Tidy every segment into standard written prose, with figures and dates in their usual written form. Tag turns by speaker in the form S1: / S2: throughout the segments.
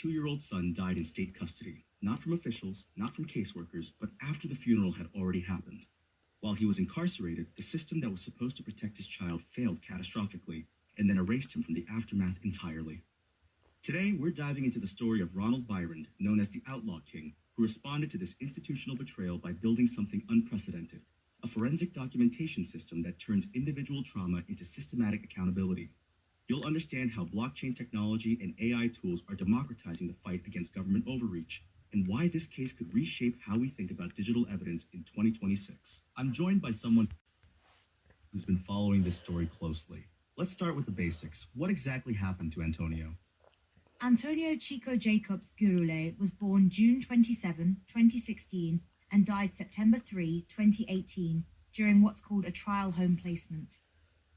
S1: 2-year-old son died in state custody, not from officials, not from caseworkers, but after the funeral had already happened. While he was incarcerated, the system that was supposed to protect his child failed catastrophically and then erased him from the aftermath entirely. Today, we're diving into the story of Ronald Byron, known as the Outlaw King, who responded to this institutional betrayal by building something unprecedented, a forensic documentation system that turns individual trauma into systematic accountability. You'll understand how blockchain technology and AI tools are democratizing the fight against government overreach, and why this case could reshape how we think about digital evidence in 2026. I'm joined by someone who's been following this story closely. Let's start with the basics. What exactly happened to Antonio?
S2: Antonio Chico Jacobs Gurule was born June 27, 2016, and died September 3, 2018, during what's called a trial home placement.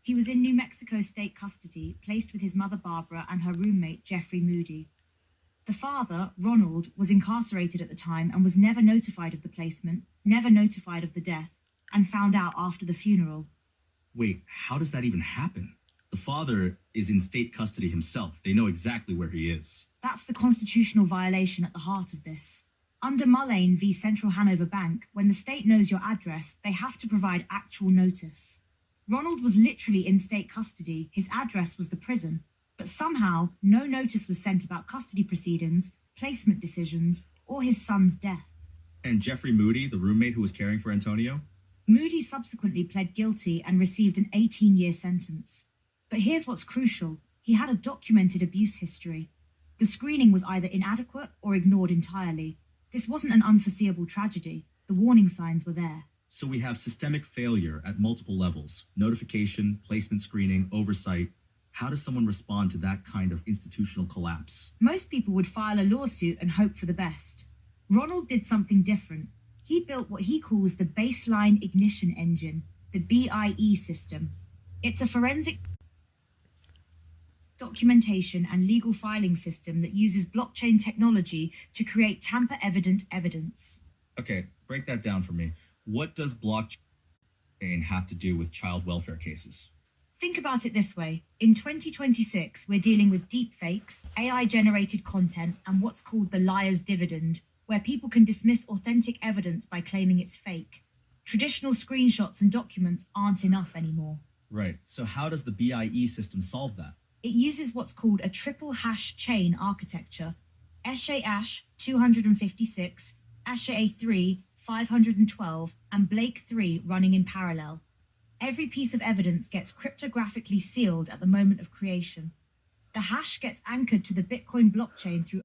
S2: He was in New Mexico state custody, placed with his mother Barbara and her roommate Jeffrey Moody. The father, Ronald, was incarcerated at the time and was never notified of the placement, never notified of the death, and found out after the funeral.
S1: Wait, how does that even happen? The father is in state custody himself. They know exactly where he is.
S2: That's the constitutional violation at the heart of this. Under Mullane v. Central Hanover Bank, when the state knows your address, they have to provide actual notice. Ronald was literally in state custody. His address was the prison. But somehow, no notice was sent about custody proceedings, placement decisions, or his son's death.
S1: And Jeffrey Moody, the roommate who was caring for Antonio?
S2: Moody subsequently pled guilty and received an 18-year sentence. But here's what's crucial. He had a documented abuse history. The screening was either inadequate or ignored entirely. This wasn't an unforeseeable tragedy. The warning signs were there.
S1: So we have systemic failure at multiple levels: notification, placement screening, oversight. How does someone respond to that kind of institutional collapse?
S2: Most people would file a lawsuit and hope for the best. Ronald did something different. He built what he calls the Baseline Ignition Engine, the BIE system. It's a forensic documentation and legal filing system that uses blockchain technology to create tamper-evident evidence.
S1: Okay, break that down for me. What does blockchain have to do with child welfare cases?
S2: Think about it this way. In 2026, we're dealing with deepfakes, AI-generated content, and what's called the liar's dividend, where people can dismiss authentic evidence by claiming it's fake. Traditional screenshots and documents aren't enough anymore.
S1: Right. So how does the BIE system solve that?
S2: It uses what's called a triple hash chain architecture. Eshe 256, Eshe 3 512, and Blake 3 running in parallel. Every piece of evidence gets cryptographically sealed at the moment of creation. The hash gets anchored to the Bitcoin blockchain through